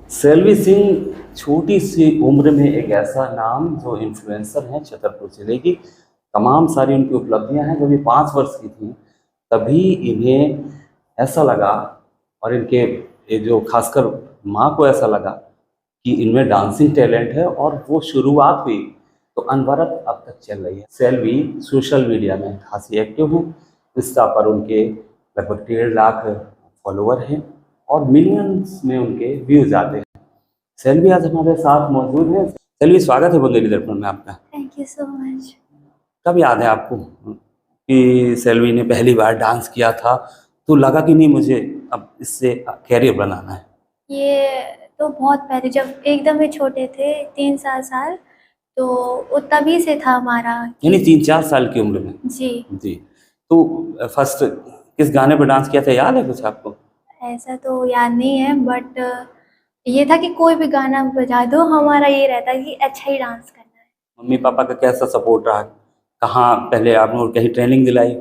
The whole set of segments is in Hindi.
सेल्वी सिंह छोटी सी उम्र में एक ऐसा नाम जो इन्फ्लुएंसर हैं छतरपुर जिले की। तमाम सारी उनकी उपलब्धियां हैं। जब ये 5 वर्ष की थी तभी इन्हें ऐसा लगा, और इनके ये जो खासकर माँ को ऐसा लगा कि इनमें डांसिंग टैलेंट है, और वो शुरुआत हुई तो अनवरत अब तक चल रही है। सेल्वी सोशल मीडिया में खासी एक्टिव हैं। इंस्टा पर उनके लगभग 1.5 लाख फॉलोअर हैं और मिलियंस में उनके व्यूज आते हैं। सेल्वी आज हमारे साथ मौजूद है। सेल्वी, स्वागत है बुंदेली दर्पण में आपका। Thank you so much. कब याद है आपको कि सेल्वी ने पहली बार डांस किया था तो लगा कि नहीं मुझे अब इससे कैरियर बनाना है? ये तो बहुत पहले, जब एकदम ही छोटे थे, 3-4 साल, तो वो तभी से था हमारा यानी कि 3-4 साल की उम्र में? जी। जी। तो फर्स्ट किस गाने पर डांस किया था, याद है कुछ आपको? ऐसा तो याद नहीं है, बट ये था कि कोई भी गाना बजा दो, हमारा ये रहता है कि अच्छा ही डांस करना है। मम्मी पापा का कैसा सपोर्ट रहा? कहाँ पहले आपने और कहीं ट्रेनिंग दिलाई?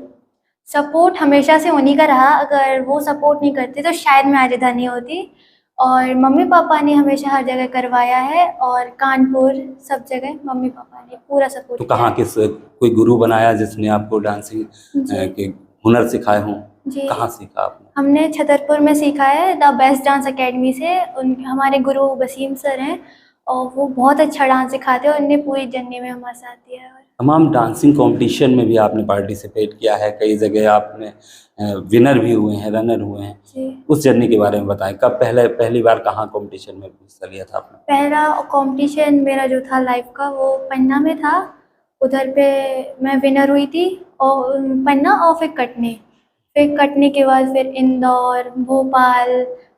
सपोर्ट हमेशा से उन्हीं का रहा। अगर वो सपोर्ट नहीं करते तो शायद मैं आज इधर नहीं होती। और मम्मी पापा ने हमेशा हर जगह करवाया है, और कानपुर सब जगह मम्मी पापा ने पूरा सपोर्ट तो किया कहाँ है। किस कोई गुरु बनाया जिसने आपको डांसिंग जी के हुनर सिखाए हों? जी। कहाँ सीखा आपने? हमने छतरपुर में सीखा है, द बेस्ट डांस एकेडमी से। उन हमारे गुरु वसीम सर हैं, और वो बहुत अच्छा डांस सिखाते हैं, और उनने पूरी जर्नी में हमारा साथ दिया है। और तमाम डांसिंग कंपटीशन में भी आपने पार्टिसिपेट किया है, कई जगह आपने विनर भी हुए हैं, रनर हुए हैं। जी, उस जर्नी के बारे में बताएं। कब पहली बार कहाँ कंपटीशन में हिस्सा लिया था आपने? पहला कंपटीशन मेरा जो था लाइफ का, वो पन्ना में था। उधर पे मैं विनर हुई थी, और पन्ना, और फिर कटनी के बाद फिर इंदौर, भोपाल,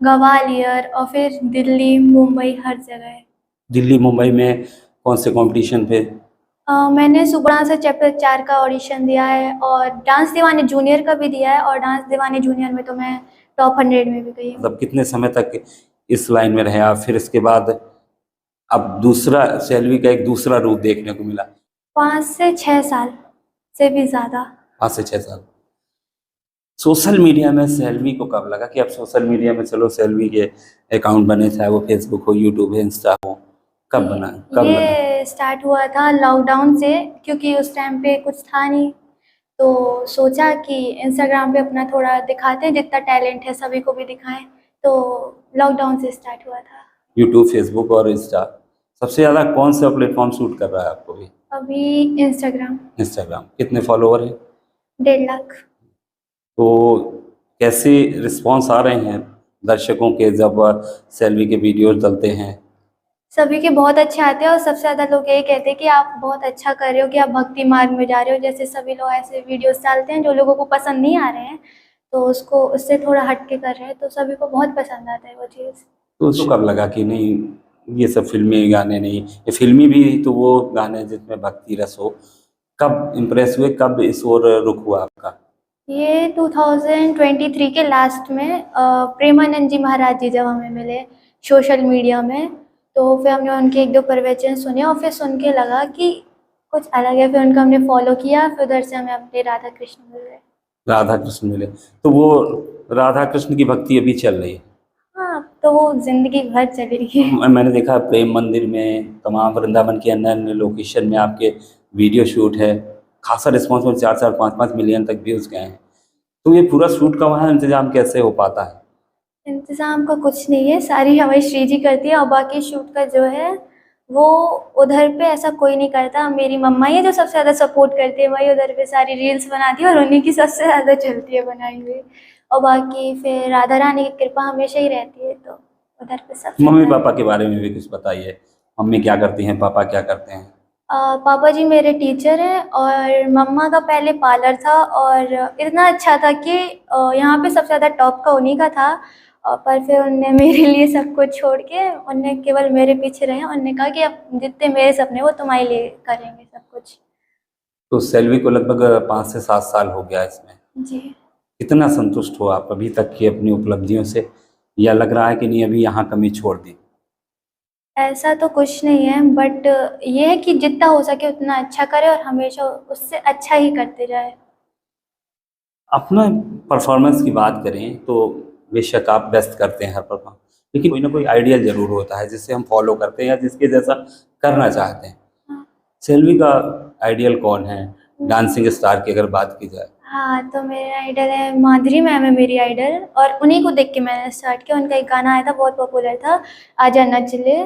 ग्वालियर, और फिर दिल्ली, मुंबई, हर जगह। दिल्ली मुंबई में कौन से कंपटीशन पे? मैंने सुबह से चैप्टर 4 का ऑडिशन दिया है, और डांस दीवाने जूनियर का भी दिया है, और डांस दीवाने जूनियर में तो मैं टॉप 100 में भी गई हूँ। मतलब कितने समय तक इस लाइन में रहे आप? फिर इसके बाद अब दूसरा सेल्वी का एक दूसरा रूप देखने को मिला। 5 से 6 साल से भी ज़्यादा। 5 से 6 साल। सोशल मीडिया में सेल्वी को कब लगा कि अब सोशल मीडिया में चलो सेल्वी के अकाउंट बने, चाहे वो फेसबुक हो, यूट्यूब है, इंस्टा हो? कब बना, कब लगा? ये स्टार्ट हुआ था लॉकडाउन से, क्योंकि उस टाइम पे कुछ था नहीं, तो सोचा कि इंस्टाग्राम पे अपना थोड़ा दिखाते हैं, जितना टैलेंट है सभी को भी दिखाएं। तो लॉकडाउन से स्टार्ट हुआ था। यूट्यूब, फेसबुक और इंस्टा। सबसे ज़्यादा कौन सा प्लेटफॉर्म सूट कर रहा है आपको भी? अभी इंस्टाग्राम। इंस्टाग्राम। कितने फॉलोवर हैं? 1.5 लाख। तो कैसे रिस्पॉन्स आ रहे हैं दर्शकों के जब सेल्वी के वीडियोस डलते हैं? सभी के बहुत अच्छे आते हैं, और सबसे ज़्यादा लोग यही कहते हैं कि आप बहुत अच्छा कर रहे हो, कि आप भक्ति मार्ग में जा रहे हो। जैसे सभी लोग ऐसे वीडियोस डालते हैं जो लोगों को पसंद नहीं आ रहे हैं, तो उसको उससे थोड़ा हट के कर रहे हैं, तो सभी को बहुत पसंद आता है वो चीज़। तो उसको कब लगा कि नहीं, ये सब फिल्मी गाने नहीं, ये फिल्मी भी तो वो गाने जिसमें भक्ति रस हो? कब इम्प्रेस हुए, कब इस ओर रुख हुआ आपका? ये 2023 के लास्ट में प्रेमानंद जी महाराज जी जब हमें मिले सोशल मीडिया में, तो फिर हमने उनके 1-2 प्रवचन सुने, और फिर सुन के लगा कि कुछ अलग है। फिर उनका हमने फॉलो किया, फिर उधर से हमें अपने राधा कृष्ण मिल गए। राधा कृष्ण मिले तो वो राधा कृष्ण की भक्ति अभी चल रही है? हाँ, अब तो वो जिंदगी भर चलेगी। मैंने देखा प्रेम मंदिर में, तमाम वृंदावन के अन्य अन्य लोकेशन में आपके वीडियो शूट है। खासा रिस्पॉन्स में 4-4, 5-5 मिलियन तक व्यूज गए हैं। तो ये पूरा शूट का वहाँ इंतजाम कैसे हो पाता है? इंतज़ाम का कुछ नहीं है, सारी हमारी श्री जी करती है, और बाकी शूट का जो है वो उधर पे ऐसा कोई नहीं करता। मेरी मम्मा ही है जो सबसे ज़्यादा सपोर्ट करती है, वही उधर पे सारी रील्स बनाती है, और उन्हीं की सबसे ज़्यादा चलती है बनाई हुई। और बाकी फिर राधा रानी की कृपा हमेशा ही रहती है, तो उधर पे सब मम्मी चलता है। पापा के बारे में भी कुछ बताइए। मम्मी क्या करती हैं, पापा क्या करते हैं? पापा जी मेरे टीचर हैं, और मम्मा का पहले पार्लर था, और इतना अच्छा था कि यहाँ पे सबसे ज़्यादा टॉप का उन्हीं का था। पर फिर उनने मेरे लिए सब कुछ छोड़ के उनने केवल मेरे पीछे रहे। उनने कहा कि अब जितने मेरे सपने वो तुम्हारे लिए करेंगे सब कुछ। तो सेल्वी को लगभग 5 से 7 साल हो गया इसमें। जी। कितना संतुष्ट हो आप अभी तक की अपनी उपलब्धियों से, या लग रहा है कि नहीं अभी यहाँ कमी छोड़ दी? ऐसा तो कुछ नहीं है, बट ये है कि जितना हो सके उतना अच्छा करे, और हमेशा उससे अच्छा ही करते जाए। अपना परफॉर्मेंस की बात करें तो बेशक आप बेस्ट करते हैं हर परफॉर्मेंस, लेकिन कोई ना कोई आइडियल जरूर होता है जिससे हम फॉलो करते हैं या जिसके जैसा करना चाहते हैं। हाँ। सेल्वी का आइडियल कौन है डांसिंग स्टार की अगर बात की जाए? हाँ, तो मेरे आइडल है माधुरी मैम है मेरी आइडल, और उन्हीं को देख के मैंने स्टार्ट किया। उनका एक गाना आया था बहुत पॉपुलर था, आजा नच ले,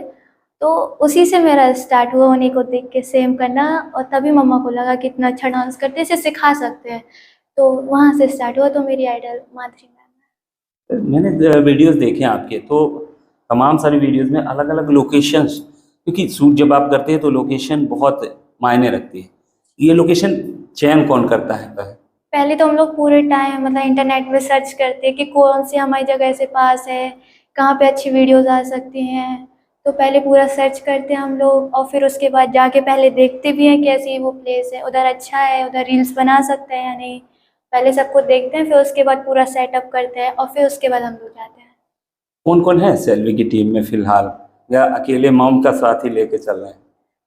तो उसी से मेरा स्टार्ट हुआ उन्हीं को देख के सेम करना। और तभी मम्मा को लगा कि इतना अच्छा डांस करते हैं, इसे सिखा सकते हैं, तो वहाँ से स्टार्ट हुआ। तो मेरी आइडल माधुरी मैम है। मैंने वीडियोस देखे आपके, तो तमाम सारी वीडियोस में अलग अलग लोकेशंस, क्योंकि शूट जब आप करते हैं तो लोकेशन बहुत मायने रखती है। ये लोकेशन चयन कौन करता है? पहले तो हम लोग पूरे टाइम मतलब इंटरनेट में सर्च करते हैं कि कौन सी हमारी जगह से पास है, कहाँ पे अच्छी वीडियोस आ सकती हैं। तो पहले पूरा सर्च करते हैं हम लोग, और फिर उसके बाद जाके पहले देखते भी हैं कैसी वो प्लेस है, उधर अच्छा है, उधर रील्स बना सकते हैं या नहीं। पहले सब कुछ देखते हैं, फिर उसके बाद पूरा सेटअप करते हैं, और फिर उसके बाद हम लोग जाते हैं। कौन कौन है सेल्वी की टीम में फिलहाल, या अकेले मॉम का साथ ही लेके चल रहे हैं?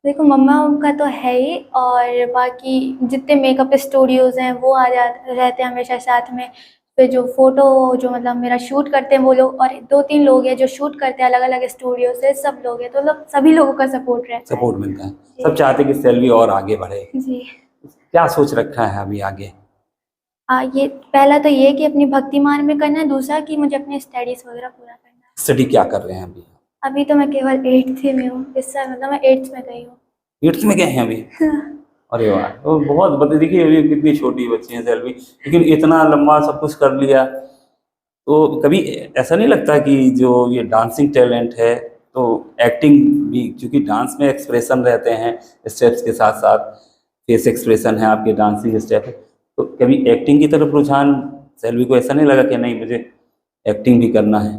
देखो, मम्मा उनका तो है ही, और बाकी जितने मेकअप स्टूडियोज़ हैं वो आ जा रहते हैं हमेशा साथ में। फिर जो फ़ोटो जो मतलब मेरा शूट करते हैं वो लोग, और 2-3 लोग हैं जो शूट करते हैं अलग अलग स्टूडियो से, सब लोग हैं, तो मतलब सभी लोगों का सपोर्ट रहता है। सपोर्ट मिलता है, जी। सब चाहते हैं कि सेल्वी और आगे बढ़े। जी। क्या सोच रखा है अभी आगे? ये पहला तो ये कि अपनी भक्तिमान में करना है, दूसरा कि मुझे अपनी स्टडीज़ वगैरह पूरा करना है। स्टडी क्या कर रहे हैं अभी? अभी तो मैं केवल 8th में हूँ, इस साल मतलब मैं 8th में गई हूँ। 8th में गए हैं अभी? अरे वाह, तो बहुत बता देखिए अभी कितनी छोटी बच्ची है सेल्वी, लेकिन इतना लंबा सब कुछ कर लिया। तो कभी ऐसा नहीं लगता कि जो ये डांसिंग टैलेंट है, तो एक्टिंग भी, क्योंकि डांस में एक्सप्रेशन रहते हैं स्टेप्स के साथ साथ, फेस एक्सप्रेशन है, आपके डांसिंग स्टेप है, तो कभी एक्टिंग की तरफ रुझान सेल्वी को ऐसा नहीं लगा कि नहीं मुझे एक्टिंग भी करना है?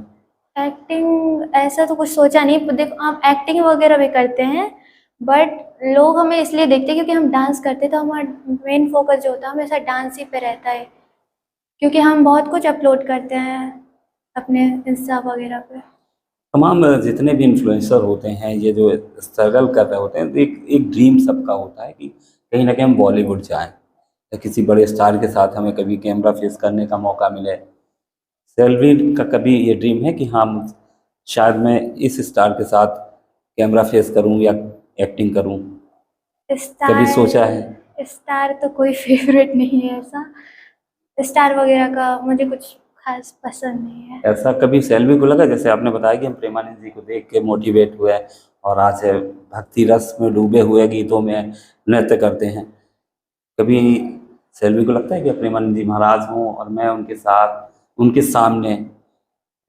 एक्टिंग ऐसा तो कुछ सोचा नहीं, पर देखो हम एक्टिंग वगैरह भी करते हैं, बट लोग हमें इसलिए देखते हैं क्योंकि हम डांस करते हैं, तो हमारा मेन फोकस जो होता है हमेशा डांस ही पे रहता है, क्योंकि हम बहुत कुछ अपलोड करते हैं अपने इंस्टा वगैरह पे। तमाम जितने भी इन्फ्लुएंसर होते हैं, ये जो स्ट्रगल कर रहे होते हैं, तो एक एक ड्रीम सबका होता है कि कहीं ना कहीं हम बॉलीवुड जाएं, या किसी बड़े स्टार के साथ हमें कभी कैमरा फेस करने का मौका मिले। सेल्वी का कभी ये ड्रीम है कि हाँ शायद मैं इस स्टार के साथ कैमरा फेस करूं या एक्टिंग करूं? कभी सोचा है? स्टार स्टार तो कोई फेवरेट नहीं है ऐसा, स्टार वगैरह का मुझे कुछ खास पसंद नहीं है। ऐसा कभी सेल्वी को लगा, जैसे आपने बताया कि हम प्रेमानंद जी को देख के मोटिवेट हुए और आज है भक्ति रस में डूबे हुए गीतों में नृत्य करते हैं, कभी सेल्वी को लगता है कि प्रेमानंद जी महाराज हों और मैं उनके साथ उनके सामने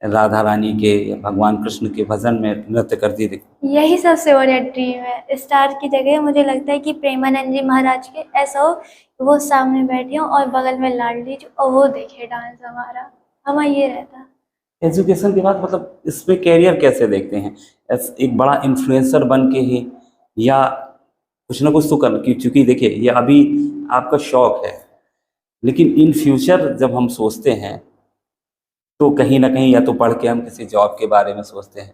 राधा रानी के या भगवान कृष्ण के भजन में नृत्य करती थी? यही सबसे बड़ा ड्रीम है, स्टार की जगह मुझे लगता है कि प्रेमानंद जी महाराज के ऐसा हो कि वो सामने बैठे हों और बगल में लाडली जी, और वो देखे डांस हमारा, हमारा ये रहता। एजुकेशन के बाद मतलब इसमें कैरियर कैसे देखते हैं? एक बड़ा इन्फ्लुएंसर बन के ही, या कुछ ना कुछ तो कर, क्योंकि देखिए ये अभी आपका शौक है, लेकिन इन फ्यूचर जब हम सोचते हैं तो कहीं ना कहीं या तो पढ़ के हम किसी जॉब के बारे में सोचते हैं,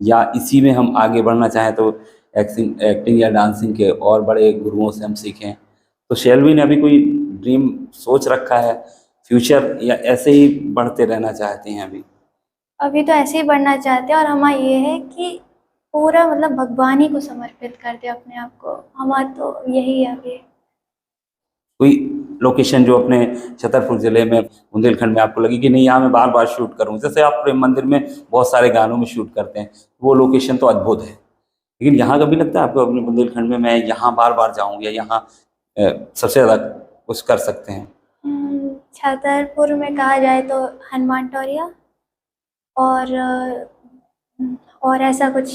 या इसी में हम आगे बढ़ना चाहें तो एक्टिंग एक्टिंग या डांसिंग के और बड़े गुरुओं से हम सीखें। तो शेल्वी ने अभी कोई ड्रीम सोच रखा है फ्यूचर, या ऐसे ही बढ़ते रहना चाहते हैं अभी? अभी तो ऐसे ही बढ़ना चाहते हैं, और हमारा ये है कि पूरा मतलब भगवान ही को समर्पित कर दे अपने आप को, हमारा तो यही है अभी। कोई लोकेशन जो अपने छतरपुर ज़िले में बुंदेलखंड में आपको लगी कि नहीं यहाँ मैं बार बार शूट करूँ, जैसे आप प्रेम मंदिर में बहुत सारे गानों में शूट करते हैं, वो लोकेशन तो अद्भुत है, लेकिन यहाँ कभी लगता है आपको अपने बुंदेलखंड में मैं यहाँ बार बार जाऊँ, या यहाँ सबसे ज़्यादा कुछ कर सकते हैं? छतरपुर में कहा जाए तो हनुमान टोरिया, और और ऐसा कुछ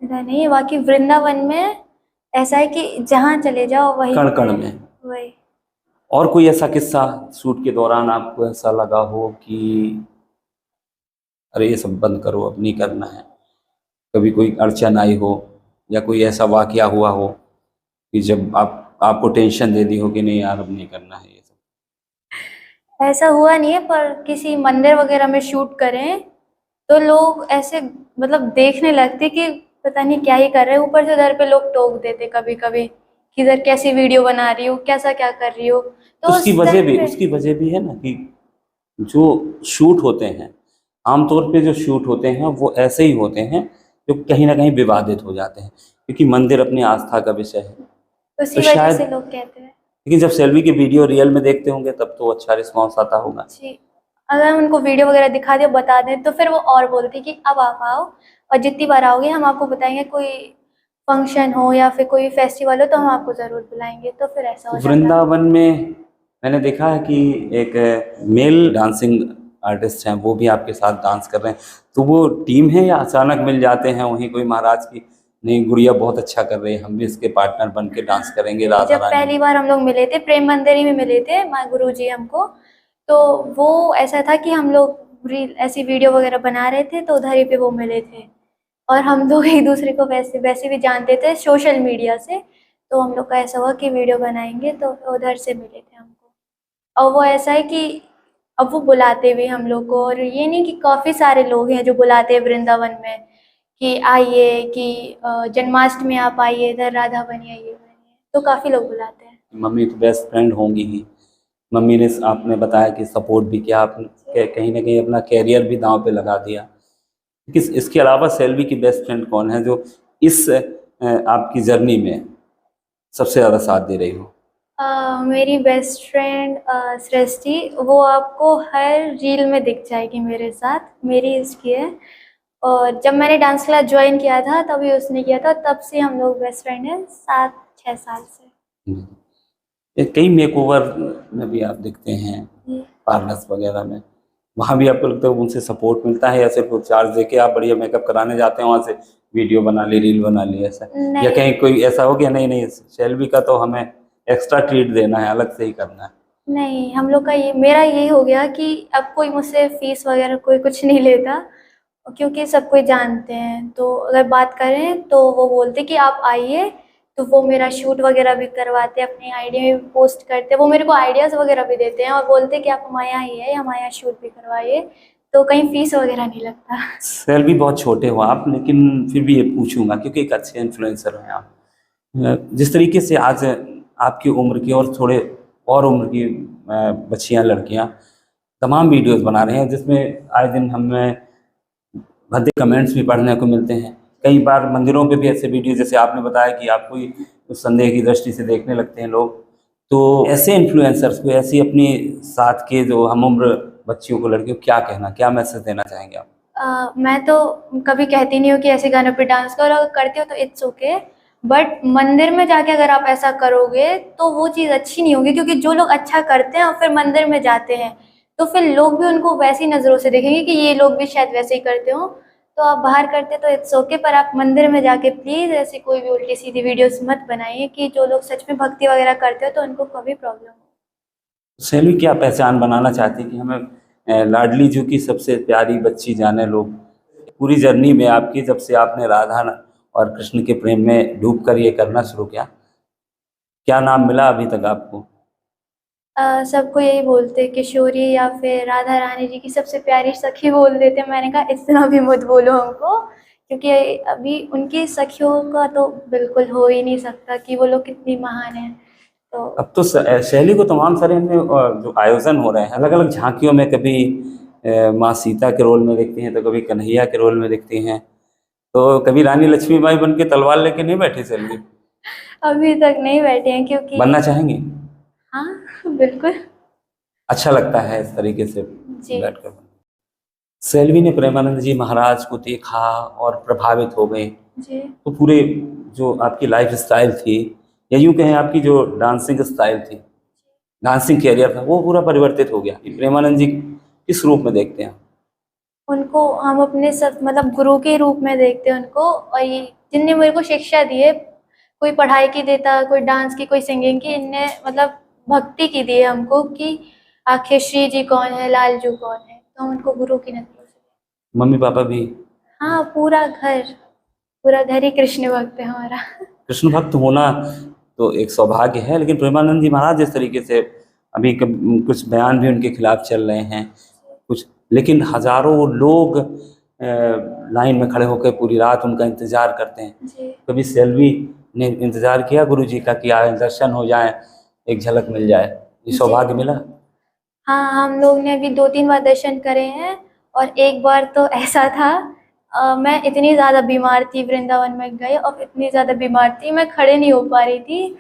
इधर नहीं है। बाकी वृंदावन में ऐसा है कि जहाँ चले जाओ वही कण कण में। वही। और कोई ऐसा किस्सा शूट के दौरान आपको ऐसा लगा हो कि अरे ये सब बंद करो अब नहीं करना है, कभी कोई अड़चन आई हो, या कोई ऐसा वाकया हुआ हो कि जब आपको टेंशन दे दी हो कि नहीं यार अब नहीं करना है ये सब? ऐसा हुआ नहीं है, पर किसी मंदिर वगैरह में शूट करें तो लोग ऐसे मतलब देखने लगते कि पता नहीं क्या ही कर रहे हैं, ऊपर से उधर पे लोग टोक देते कभी कभी कि इधर कैसी वीडियो बना रही हो, कैसा क्या कर रही हो, तो उसकी उस वजह टाइम भी पे उसकी वजह भी है ना कि जो शूट होते हैं आमतौर पे जो शूट होते हैं वो ऐसे ही होते हैं जो कहीं ना कहीं विवादित हो जाते हैं, क्योंकि मंदिर अपनी आस्था का विषय है। उसी तो वजह शायद, से लोग कहते हैं। लेकिन जब सेल्वी की वीडियो रियल में देखते होंगे तब तो अच्छा रिस्पॉन्स आता होगा। जी, अगर हम उनको वीडियो वगैरह दिखा दें, बता दें, तो फिर वो और बोलते हैं कि अब आप आओ और जितनी बार आओगे हम आपको बताएंगे, कोई फंक्शन हो या फिर कोई फेस्टिवल हो तो हम आपको ज़रूर बुलाएंगे, तो फिर ऐसा तो हो जाता है। वृंदावन में मैंने देखा है कि एक मेल डांसिंग आर्टिस्ट हैं, वो भी आपके साथ डांस कर रहे हैं। तो वो टीम है या अचानक मिल जाते हैं वहीं कोई महाराज की, नहीं गुड़िया बहुत अच्छा कर रही है, हम भी इसके पार्टनर बन के डांस करेंगे राधा जब रानी। पहली बार हम लोग मिले थे, प्रेम मंदिर ही में मिले थे माँ गुरु जी हमको, तो वो ऐसा था कि हम लोग रील ऐसी वीडियो वगैरह बना रहे थे, तो उधर ही पे वो मिले थे। और हम लोग एक दूसरे को वैसे वैसे भी जानते थे सोशल मीडिया से, तो हम लोग का ऐसा हुआ कि वीडियो बनाएंगे, तो उधर से मिले थे हमको। और वो ऐसा है कि अब वो बुलाते भी हम लोग को, और ये नहीं कि काफ़ी सारे लोग हैं जो बुलाते हैं वृंदावन में कि आइए, कि जन्माष्टमी आप आइए इधर, राधा बनिए, ये बनिए, तो काफ़ी लोग बुलाते हैं। मम्मी तो बेस्ट फ्रेंड होंगी ही। मम्मी ने, आपने बताया कि सपोर्ट भी किया, आपने कहीं ना कहीं अपना कैरियर भी दांव पे लगा दिया। इसके अलावा सेल्वी की बेस्ट फ्रेंड कौन है जो इस आपकी जर्नी में सबसे ज़्यादा साथ दे रही हो? मेरी बेस्ट फ्रेंड सृष्टि, वो आपको हर रील में दिख जाएगी मेरे साथ, मेरी इसकी है। और जब मैंने डांस क्लास ज्वाइन किया था तभी उसने किया था, तब से हम लोग बेस्ट फ्रेंड हैं, 7-6 साल से। कई मेकओवर में भी आप दिखते हैं, पार्लर्स वगैरह में, वहाँ भी आपको लगता है उनसे सपोर्ट मिलता है या सिर्फ चार्ज देके आप बढ़िया मेकअप कराने जाते हैं, वहाँ से वीडियो बना ली, रील बना ली, ऐसा? या कहीं कोई ऐसा हो गया नहीं नहीं सेल्वी का तो हमें एक्स्ट्रा ट्रीट देना है, अलग से ही करना है? नहीं, हम लोग का ये, मेरा यही हो गया कि अब कोई मुझसे फीस वगैरह कोई कुछ नहीं लेता, क्योंकि सब कोई जानते हैं। तो अगर बात करें तो वो बोलते कि आप आइए, तो वो मेरा शूट वगैरह भी करवाते, अपनी आईडी में पोस्ट करते, वो मेरे को आइडियाज़ वगैरह भी देते हैं और बोलते कि आप हमारे यहाँ आइए, हमारे यहाँ शूट भी करवाइए, तो कहीं फीस वगैरह नहीं लगता। सेल्वी बहुत छोटे हो आप, लेकिन फिर भी ये पूछूंगा क्योंकि एक अच्छे इन्फ्लुएंसर हैं आप। जिस तरीके से आज आपकी उम्र की और थोड़े और उम्र की बच्चियां, लड़कियां तमाम वीडियोस बना रहे हैं, जिसमें आए दिन हमें भद्दे कमेंट्स भी पढ़ने को मिलते हैं। कई बार मंदिरों पे भी ऐसे वीडियो, जैसे आपने बताया कि आपको ही उस संदेह की दृष्टि से देखने लगते हैं लोग, तो ऐसे इन्फ्लुएंसर्स को, ऐसी अपनी साथ के जो हम उम्र बच्चियों को, लड़कियों को क्या कहना, क्या मैसेज देना चाहेंगे आप? मैं तो कभी कहती नहीं हूँ कि ऐसे गानों पे डांस करो, अगर करते हो तो इट्स ओके, बट मंदिर में जाके अगर आप ऐसा करोगे तो वो चीज़ अच्छी नहीं होगी, क्योंकि जो लोग अच्छा करते हैं और फिर मंदिर में जाते हैं तो फिर लोग भी उनको वैसी नज़रों से देखेंगे कि ये लोग भी शायद वैसे ही करते हो। तो आप बाहर करते तो इट्स ओके, पर आप मंदिर में जाके प्लीज़ ऐसी कोई भी उल्टी सीधी वीडियोस मत बनाइए कि जो लोग सच में भक्ति वगैरह करते हो तो उनको कभी प्रॉब्लम हो। सेल्वी क्या पहचान बनाना चाहती कि हमें लाडली जी की सबसे प्यारी बच्ची जाने लोग? पूरी जर्नी में आपकी, जब से आपने राधा और कृष्ण के प्रेम में डूब कर ये करना शुरू किया, क्या नाम मिला अभी तक आपको? सबको यही बोलते किशोरी या फिर राधा रानी जी की सबसे प्यारी सखी बोल देते। मैंने कहा इतना भी मत बोलो हमको, क्योंकि अभी उनकी सखियों का तो बिल्कुल हो ही नहीं सकता कि वो लोग कितनी महान हैं। तो अब तो शैली को तमाम सारे इनमें जो आयोजन हो रहे हैं अलग अलग झांकियों में, कभी माँ सीता के रोल में दिखती हैं, तो कभी कन्हैया के रोल में दिखती हैं, तो कभी रानी लक्ष्मीबाई बन के तलवार लेके नहीं बैठी सेल्वी? अभी तक नहीं बैठे हैं क्योंकि बनना चाहेंगे? हाँ बिल्कुल। अच्छा लगता है इस तरीके से जी बैठकर? सेल्वी ने प्रेमानंद जी महाराज को देखा और प्रभावित हो गए, जी। तो पूरे जो आपकी लाइफ स्टाइल थी, या यूँ कहें आपकी जो डांसिंग स्टाइल थी, डांसिंग कैरियर था, वो पूरा परिवर्तित हो गया। प्रेमानंद जी किस रूप में देखते हैं? उनको हम अपने सब मतलब गुरु के रूप में देखते हैं उनको, और ये जिनने मेरे को शिक्षा दी है, कोई पढ़ाई की देता, कोई डांस की, कोई सिंगिंग की, इनने मतलब भक्ति की दी है हमको कि आखिर श्री जी कौन है, लालजू कौन है, तो हम उनको गुरु की नजरों से। मम्मी पापा भी? हाँ, पूरा घर ही कृष्ण भक्त है हमारा। कृष्ण भक्त होना तो एक सौभाग्य है, लेकिन प्रेमानंद जी महाराज जिस तरीके से अभी कुछ बयान भी उनके खिलाफ चल रहे हैं कुछ, लेकिन हजारों लोग लाइन में खड़े होकर पूरी रात उनका इंतजार करते हैं। जी कभी सेल्वी ने इंतजार किया गुरु जी का कि आए दर्शन हो जाए, एक झलक मिल जाए? ये जी। सौभाग्य मिला? हाँ, हम लोग ने अभी 2-3 बार दर्शन करे हैं, और एक बार तो ऐसा था, मैं इतनी ज़्यादा बीमार थी, वृंदावन में गए और इतनी ज़्यादा बीमार थी, मैं खड़े नहीं हो पा रही थी।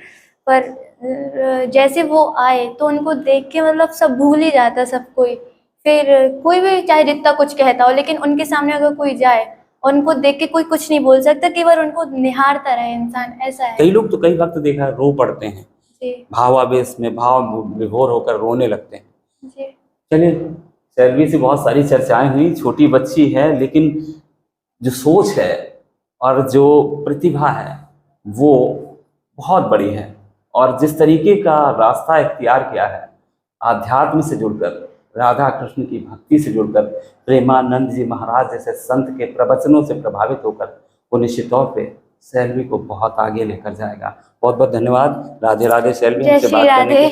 पर जैसे वो आए तो उनको देख के मतलब सब भूल ही जाता सब कोई। फिर कोई भी चाहे जितना कुछ कहता हो, लेकिन उनके सामने अगर कोई जाए और उनको देख के कोई कुछ नहीं बोल सकता, केवल उनको निहारता रहे इंसान, ऐसा है। कई लोग तो कई वक्त देखा रो पड़ते हैं, जी भावावेश में भाव विभोर होकर रोने लगते हैं। जी चलिए, सैलवी से बहुत सारी चर्चाएं हुई, छोटी बच्ची है लेकिन जो सोच है और जो प्रतिभा है वो बहुत बड़ी है। और जिस तरीके का रास्ता इख्तियार किया है, आध्यात्म से जुड़कर, राधा कृष्ण की भक्ति से जुड़कर, प्रेमानंद जी महाराज जैसे संत के प्रवचनों से प्रभावित होकर, वो निश्चित तौर पे सैलवी को बहुत आगे लेकर जाएगा। बहुत बहुत धन्यवाद। राधे राधे सैलवी, जय हमसे श्री बात करने के राधे।